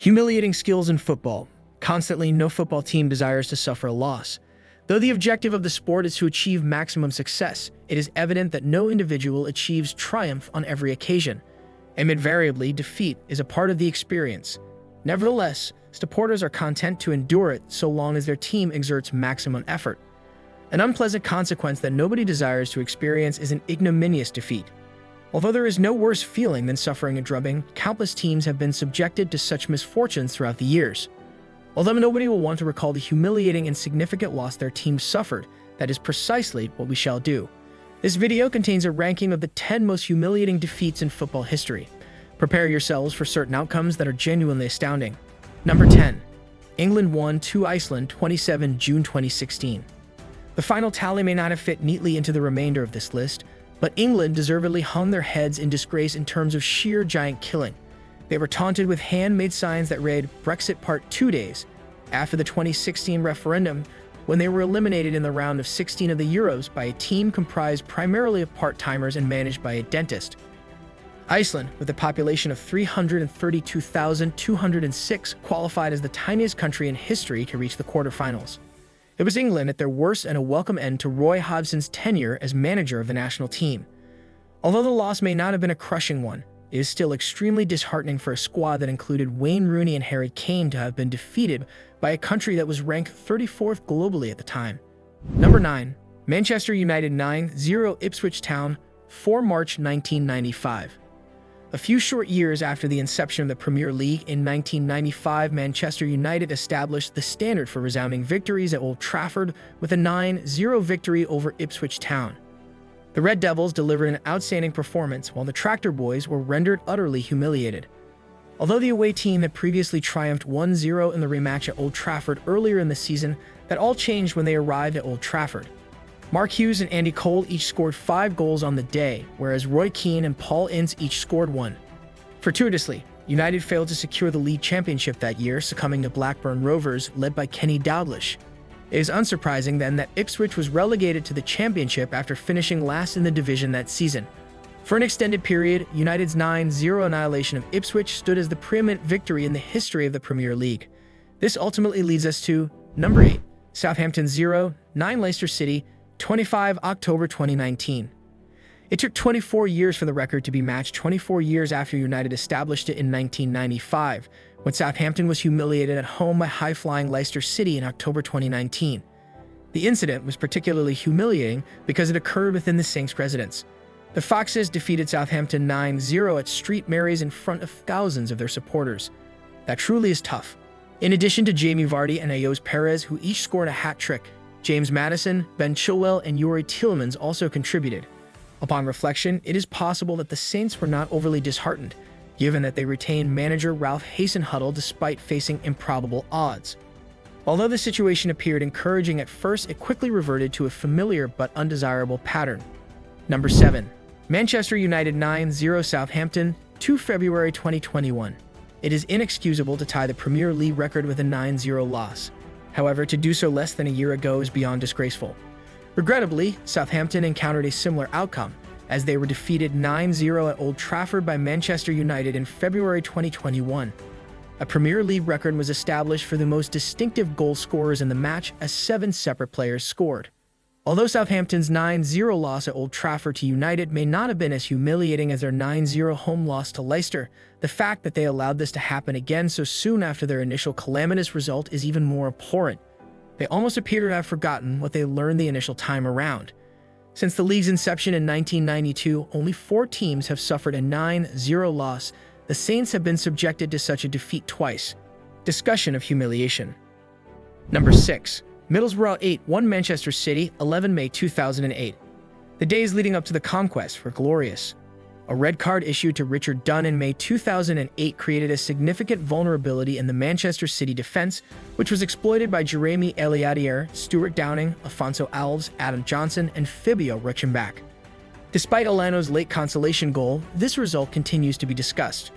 Humiliating skills in football. Constantly, no football team desires to suffer a loss. Though the objective of the sport is to achieve maximum success, it is evident that no individual achieves triumph on every occasion. Invariably, defeat is a part of the experience. Nevertheless, supporters are content to endure it so long as their team exerts maximum effort. An unpleasant consequence that nobody desires to experience is an ignominious defeat. Although there is no worse feeling than suffering a drubbing, countless teams have been subjected to such misfortunes throughout the years. Although nobody will want to recall the humiliating and significant loss their team suffered, that is precisely what we shall do. This video contains a ranking of the 10 most humiliating defeats in football history. Prepare yourselves for certain outcomes that are genuinely astounding. Number 10. England won to Iceland 27 June 2016. The final tally may not have fit neatly into the remainder of this list, but England deservedly hung their heads in disgrace in terms of sheer giant killing. They were taunted with handmade signs that read Brexit Part 2 days after the 2016 referendum, when they were eliminated in the round of 16 of the Euros by a team comprised primarily of part-timers and managed by a dentist. Iceland, with a population of 332,206, qualified as the tiniest country in history to reach the quarterfinals. It was England at their worst and a welcome end to Roy Hodgson's tenure as manager of the national team. Although the loss may not have been a crushing one, it is still extremely disheartening for a squad that included Wayne Rooney and Harry Kane to have been defeated by a country that was ranked 34th globally at the time. Number 9. Manchester United 9-0 Ipswich Town, 4 March 1995. A few short years after the inception of the Premier League in 1995, Manchester United established the standard for resounding victories at Old Trafford with a 9-0 victory over Ipswich Town. The Red Devils delivered an outstanding performance, while the Tractor Boys were rendered utterly humiliated. Although the away team had previously triumphed 1-0 in the rematch at Old Trafford earlier in the season, that all changed when they arrived at Old Trafford. Mark Hughes and Andy Cole each scored 5 goals on the day, whereas Roy Keane and Paul Ince each scored 1. Fortuitously, United failed to secure the league championship that year, succumbing to Blackburn Rovers, led by Kenny Dalglish. It is unsurprising then that Ipswich was relegated to the championship after finishing last in the division that season. For an extended period, United's 9-0 annihilation of Ipswich stood as the preeminent victory in the history of the Premier League. This ultimately leads us to number 8, Southampton 0-9 Leicester City, 25 October 2019. It took 24 years for the record to be matched 24 years after United established it in 1995, when Southampton was humiliated at home by high-flying Leicester City in October 2019. The incident was particularly humiliating because it occurred within the Saints' residence. The Foxes defeated Southampton 9-0 at St Mary's in front of thousands of their supporters. That truly is tough. In addition to Jamie Vardy and Ayoze Perez, who each scored a hat-trick, James Maddison, Ben Chilwell, and Youri Tielemans also contributed. Upon reflection, it is possible that the Saints were not overly disheartened, given that they retained manager Ralph Hasenhuttl despite facing improbable odds. Although the situation appeared encouraging at first, it quickly reverted to a familiar but undesirable pattern. Number 7. Manchester United 9-0 Southampton, 2 February 2021. It is inexcusable to tie the Premier League record with a 9-0 loss. However, to do so less than a year ago is beyond disgraceful. Regrettably, Southampton encountered a similar outcome, as they were defeated 9-0 at Old Trafford by Manchester United in February 2021. A Premier League record was established for the most distinctive goal scorers in the match, as 7 separate players scored. Although Southampton's 9-0 loss at Old Trafford to United may not have been as humiliating as their 9-0 home loss to Leicester, the fact that they allowed this to happen again so soon after their initial calamitous result is even more abhorrent. They almost appear to have forgotten what they learned the initial time around. Since the league's inception in 1992, only 4 teams have suffered a 9-0 loss. The Saints have been subjected to such a defeat twice. Discussion of humiliation. Number 6. Middlesbrough 8-1 Manchester City, 11 May 2008. The days leading up to the conquest were glorious. A red card issued to Richard Dunn in May 2008 created a significant vulnerability in the Manchester City defense, which was exploited by Jeremy Eliadier, Stuart Downing, Afonso Alves, Adam Johnson, and Fabio Reichenbach. Despite Elano's late consolation goal, this result continues to be discussed.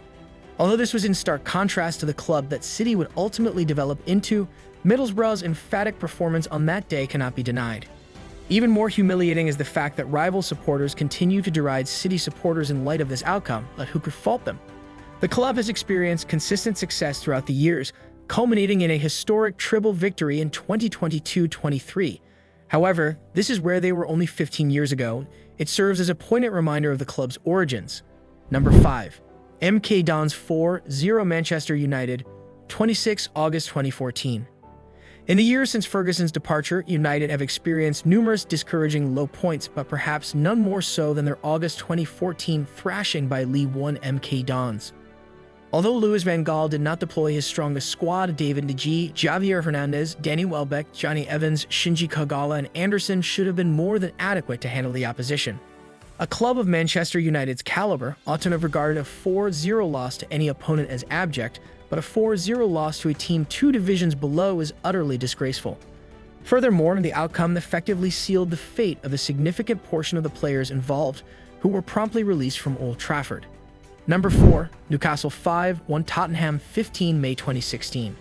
Although this was in stark contrast to the club that City would ultimately develop into, Middlesbrough's emphatic performance on that day cannot be denied. Even more humiliating is the fact that rival supporters continue to deride City supporters in light of this outcome, but who could fault them? The club has experienced consistent success throughout the years, culminating in a historic treble victory in 2022-23. However, this is where they were only 15 years ago. It serves as a poignant reminder of the club's origins. Number 5. MK Dons 4-0 Manchester United, 26 August 2014. In the years since Ferguson's departure, United have experienced numerous discouraging low points, but perhaps none more so than their August 2014 thrashing by League One MK Dons. Although Louis van Gaal did not deploy his strongest squad, David De Gea, Javier Hernandez, Danny Welbeck, Johnny Evans, Shinji Kagawa, and Anderson should have been more than adequate to handle the opposition. A club of Manchester United's caliber ought to have regarded a 4-0 loss to any opponent as abject, but a 4-0 loss to a team 2 divisions below is utterly disgraceful. Furthermore, the outcome effectively sealed the fate of a significant portion of the players involved, who were promptly released from Old Trafford. Number 4. Newcastle 5-1 Tottenham 15 May 2016.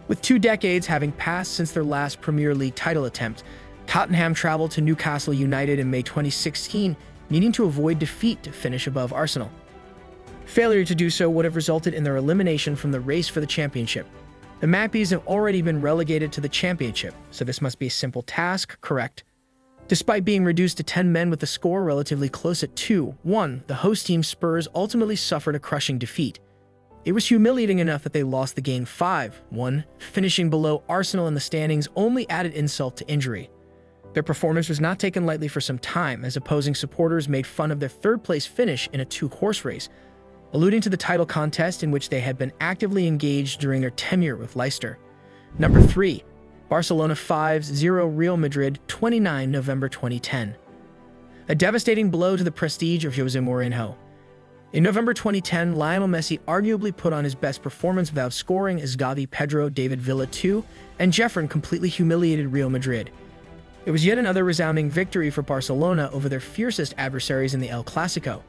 With 2 decades having passed since their last Premier League title attempt, Tottenham traveled to Newcastle United in May 2016, needing to avoid defeat to finish above Arsenal. Failure to do so would have resulted in their elimination from the race for the championship. The Mappies have already been relegated to the championship, so this must be a simple task, correct? Despite being reduced to 10 men with the score relatively close at 2-1, the host team Spurs ultimately suffered a crushing defeat. It was humiliating enough that they lost the game 5-1, finishing below Arsenal in the standings only added insult to injury. Their performance was not taken lightly for some time, as opposing supporters made fun of their third-place finish in a 2-horse race, alluding to the title contest in which they had been actively engaged during their tenure with Leicester. Number 3. Barcelona 5-0 Real Madrid 29 November 2010. A devastating blow to the prestige of Jose Mourinho. In November 2010, Lionel Messi arguably put on his best performance without scoring as Gavi, Pedro, David Villa II, and Jeffren completely humiliated Real Madrid. It was yet another resounding victory for Barcelona over their fiercest adversaries in the El Clasico.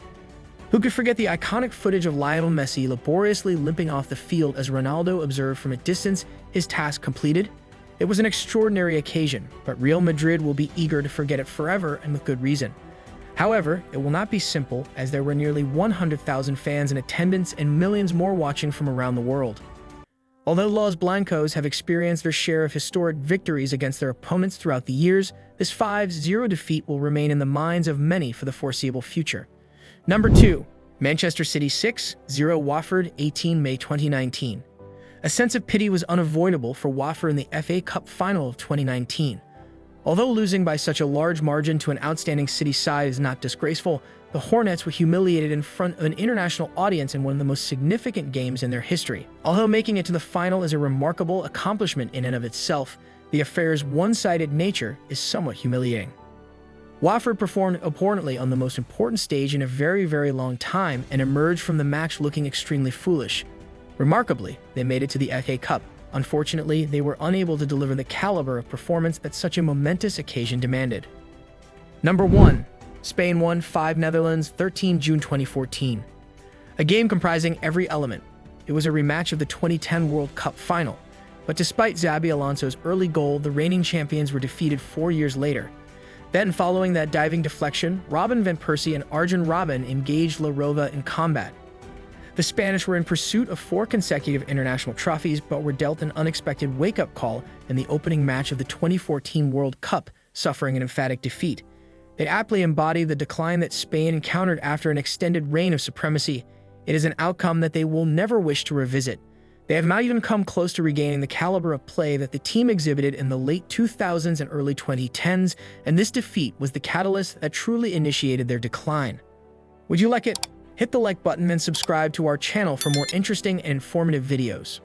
Who could forget the iconic footage of Lionel Messi laboriously limping off the field as Ronaldo observed from a distance, his task completed? It was an extraordinary occasion, but Real Madrid will be eager to forget it forever, and with good reason. However, it will not be simple, as there were nearly 100,000 fans in attendance and millions more watching from around the world. Although Los Blancos have experienced their share of historic victories against their opponents throughout the years, this 5-0 defeat will remain in the minds of many for the foreseeable future. Number 2. Manchester City 6-0 Watford 18 May 2019. A sense of pity was unavoidable for Watford in the FA Cup final of 2019. Although losing by such a large margin to an outstanding City side is not disgraceful, the Hornets were humiliated in front of an international audience in one of the most significant games in their history. Although making it to the final is a remarkable accomplishment in and of itself, the affair's one-sided nature is somewhat humiliating. Watford performed abhorrently on the most important stage in a very, very long time and emerged from the match looking extremely foolish. Remarkably, they made it to the FA Cup. Unfortunately, they were unable to deliver the caliber of performance that such a momentous occasion demanded. Number 1. Spain 1-5 Netherlands 13 June 2014. A game comprising every element. It was a rematch of the 2010 World Cup final. But despite Xabi Alonso's early goal, the reigning champions were defeated 4 years later. Then, following that diving deflection, Robin van Persie and Arjen Robben engaged La Rova in combat. The Spanish were in pursuit of 4 consecutive international trophies, but were dealt an unexpected wake-up call in the opening match of the 2014 World Cup, suffering an emphatic defeat. It aptly embodied the decline that Spain encountered after an extended reign of supremacy. It is an outcome that they will never wish to revisit. They have not even come close to regaining the caliber of play that the team exhibited in the late 2000s and early 2010s, and this defeat was the catalyst that truly initiated their decline. Would you like it? Hit the like button and subscribe to our channel for more interesting and informative videos.